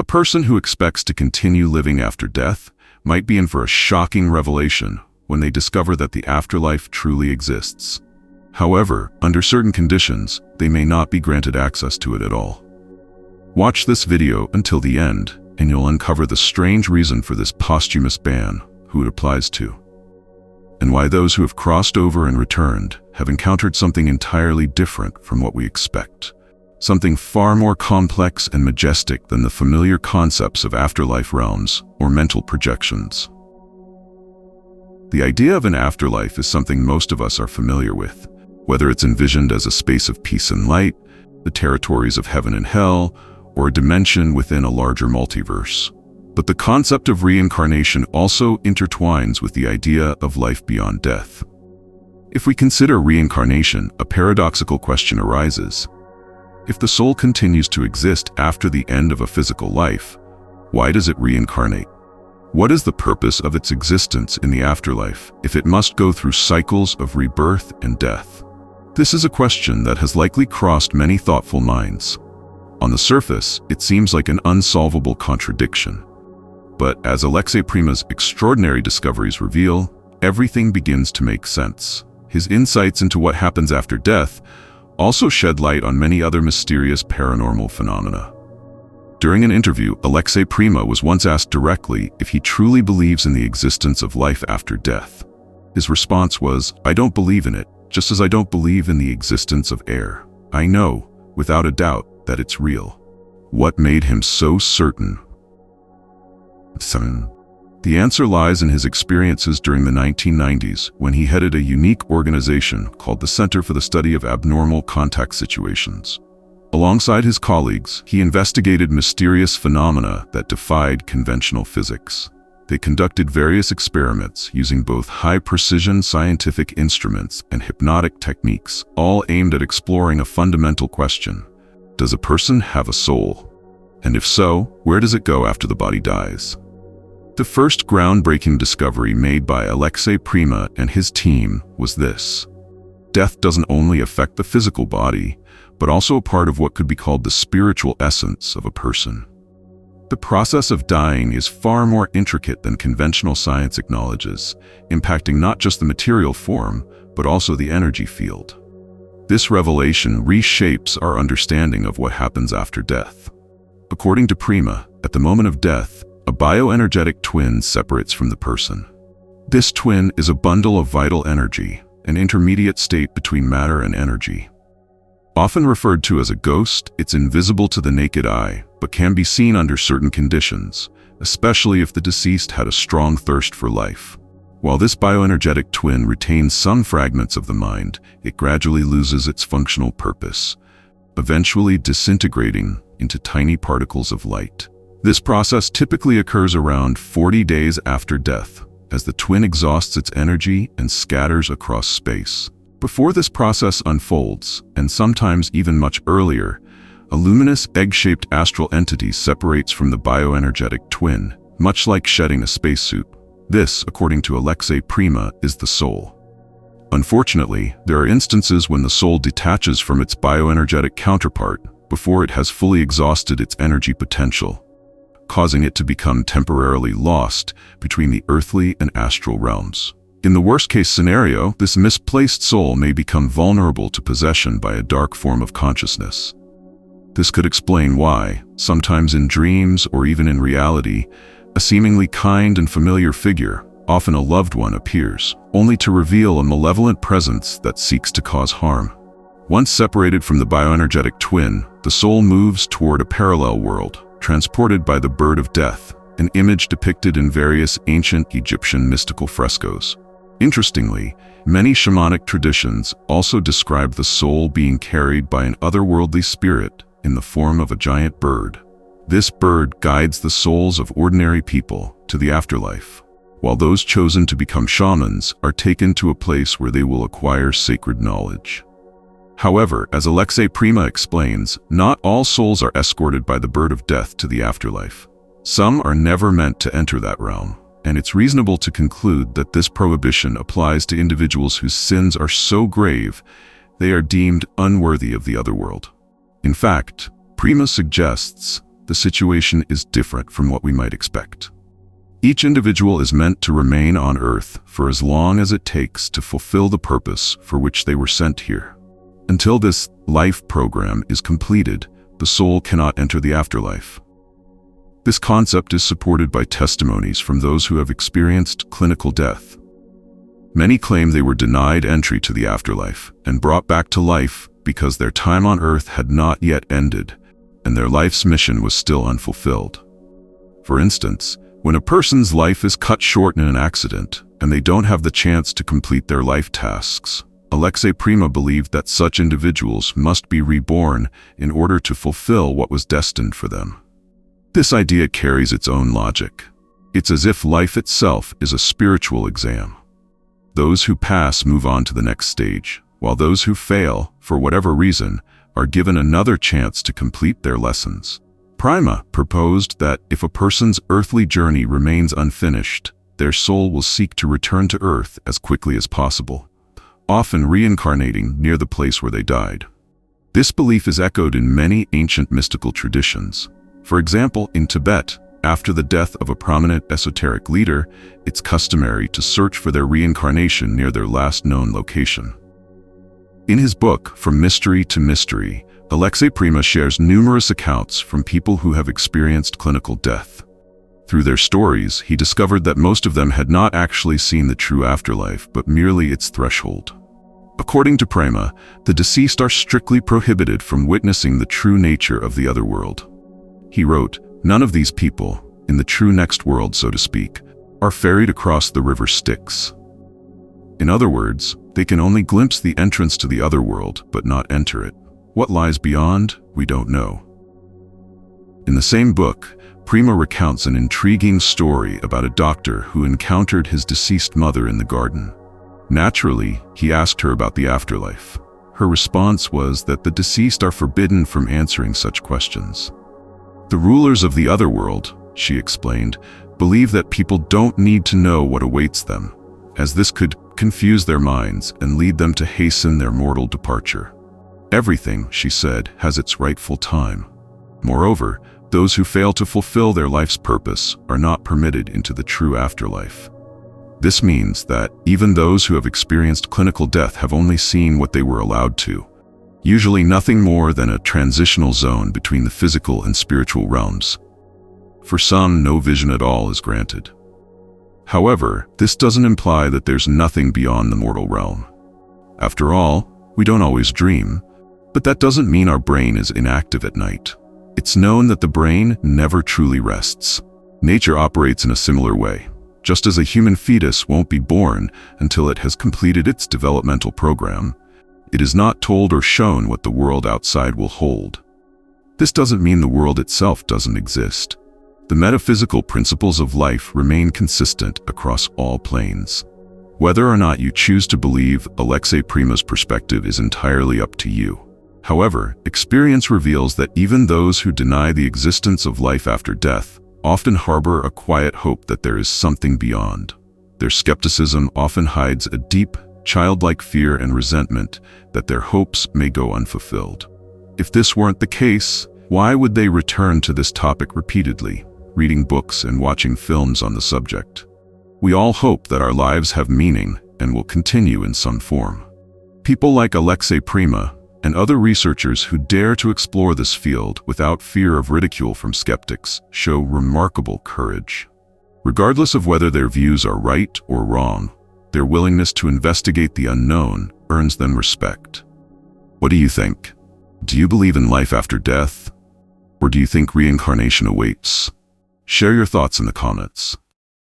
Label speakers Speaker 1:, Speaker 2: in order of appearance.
Speaker 1: person who expects to continue living after death might be in for a shocking revelation when they discover that the afterlife truly exists. However, under certain conditions, they may not be granted access to it at all. Watch this video until the end, and you'll uncover the strange reason for this posthumous ban, who it applies to, and why those who have crossed over and returned have encountered something entirely different from what we expect. Something far more complex and majestic than the familiar concepts of afterlife realms or mental projections. The idea of an afterlife is something most of us are familiar with, whether it's envisioned as a space of peace and light, the territories of heaven and hell, or a dimension within a larger multiverse. But the concept of reincarnation also intertwines with the idea of life beyond death. If we consider reincarnation, a paradoxical question arises. If the soul continues to exist after the end of a physical life, why does it reincarnate? What is the purpose of its existence in the afterlife if it must go through cycles of rebirth and death? This is a question that has likely crossed many thoughtful minds. On the surface, it seems like an unsolvable contradiction. But as Alexey Prima's extraordinary discoveries reveal, everything begins to make sense. His insights into what happens after death also shed light on many other mysterious paranormal phenomena. During an interview, Alexey Prima was once asked directly if he truly believes in the existence of life after death. His response was, "I don't believe in it, just as I don't believe in the existence of air. I know, without a doubt, that it's real." What made him so certain? The answer lies in his experiences during the 1990s when he headed a unique organization called the Center for the Study of Abnormal Contact Situations. Alongside his colleagues, he investigated mysterious phenomena that defied conventional physics. They conducted various experiments using both high-precision scientific instruments and hypnotic techniques, all aimed at exploring a fundamental question: does a person have a soul? And if so, where does it go after the body dies? The first groundbreaking discovery made by Alexey Prima and his team was this: death doesn't only affect the physical body, but also a part of what could be called the spiritual essence of a person. The process of dying is far more intricate than conventional science acknowledges, impacting not just the material form, but also the energy field. This revelation reshapes our understanding of what happens after death. According to Prima, at the moment of death, a bioenergetic twin separates from the person. This twin is a bundle of vital energy, an intermediate state between matter and energy. Often referred to as a ghost, it's invisible to the naked eye, but can be seen under certain conditions, especially if the deceased had a strong thirst for life. While this bioenergetic twin retains some fragments of the mind, it gradually loses its functional purpose, eventually disintegrating into tiny particles of light. This process typically occurs around 40 days after death, as the twin exhausts its energy and scatters across space. Before this process unfolds, and sometimes even much earlier, a luminous egg-shaped astral entity separates from the bioenergetic twin, much like shedding a spacesuit. This, according to Alexey Prima, is the soul. Unfortunately, there are instances when the soul detaches from its bioenergetic counterpart before it has fully exhausted its energy potential, causing it to become temporarily lost between the earthly and astral realms. In the worst-case scenario, this misplaced soul may become vulnerable to possession by a dark form of consciousness. This could explain why, sometimes in dreams or even in reality, a seemingly kind and familiar figure, often a loved one, appears, only to reveal a malevolent presence that seeks to cause harm. Once separated from the bioenergetic twin, the soul moves toward a parallel world, transported by the bird of death, an image depicted in various ancient Egyptian mystical frescoes. Interestingly, many shamanic traditions also describe the soul being carried by an otherworldly spirit in the form of a giant bird. This bird guides the souls of ordinary people to the afterlife, while those chosen to become shamans are taken to a place where they will acquire sacred knowledge. However, as Alexey Prima explains, not all souls are escorted by the bird of death to the afterlife. Some are never meant to enter that realm, and it's reasonable to conclude that this prohibition applies to individuals whose sins are so grave they are deemed unworthy of the otherworld. In fact, Prima suggests the situation is different from what we might expect. Each individual is meant to remain on Earth for as long as it takes to fulfill the purpose for which they were sent here. Until this life program is completed, the soul cannot enter the afterlife. This concept is supported by testimonies from those who have experienced clinical death. Many claim they were denied entry to the afterlife and brought back to life because their time on Earth had not yet ended and their life's mission was still unfulfilled. For instance, when a person's life is cut short in an accident and they don't have the chance to complete their life tasks, Alexey Prima believed that such individuals must be reborn in order to fulfill what was destined for them. This idea carries its own logic. It's as if life itself is a spiritual exam. Those who pass move on to the next stage, while those who fail, for whatever reason, are given another chance to complete their lessons. Prima proposed that if a person's earthly journey remains unfinished, their soul will seek to return to Earth as quickly as possible, often reincarnating near the place where they died. This belief is echoed in many ancient mystical traditions. For example, in Tibet, after the death of a prominent esoteric leader, it's customary to search for their reincarnation near their last known location. In his book, From Mystery to Mystery, Alexey Prima shares numerous accounts from people who have experienced clinical death. Through their stories, he discovered that most of them had not actually seen the true afterlife, but merely its threshold. According to Prima, the deceased are strictly prohibited from witnessing the true nature of the otherworld. He wrote, "None of these people, in the true next world so to speak, are ferried across the river Styx." In other words, they can only glimpse the entrance to the otherworld, but not enter it. What lies beyond, we don't know. In the same book, Prima recounts an intriguing story about a doctor who encountered his deceased mother in the garden. Naturally, he asked her about the afterlife. Her response was that the deceased are forbidden from answering such questions. The rulers of the otherworld, she explained, believe that people don't need to know what awaits them, as this could confuse their minds and lead them to hasten their mortal departure. Everything, she said, has its rightful time. Moreover, those who fail to fulfill their life's purpose are not permitted into the true afterlife. This means that even those who have experienced clinical death have only seen what they were allowed to, usually nothing more than a transitional zone between the physical and spiritual realms. For some, no vision at all is granted. However, this doesn't imply that there's nothing beyond the mortal realm. After all, we don't always dream, but that doesn't mean our brain is inactive at night. It's known that the brain never truly rests. Nature operates in a similar way. Just as a human fetus won't be born until it has completed its developmental program, it is not told or shown what the world outside will hold. This doesn't mean the world itself doesn't exist. The metaphysical principles of life remain consistent across all planes. Whether or not you choose to believe Alexey Prima's perspective is entirely up to you. However, experience reveals that even those who deny the existence of life after death often harbor a quiet hope that there is something beyond. Their skepticism often hides a deep, childlike fear and resentment that their hopes may go unfulfilled. If this weren't the case, why would they return to this topic repeatedly, reading books and watching films on the subject? We all hope that our lives have meaning and will continue in some form. People like Alexey Prima and other researchers who dare to explore this field without fear of ridicule from skeptics show remarkable courage. Regardless of whether their views are right or wrong, their willingness to investigate the unknown earns them respect. What do you think? Do you believe in life after death? Or do you think reincarnation awaits? Share your thoughts in the comments.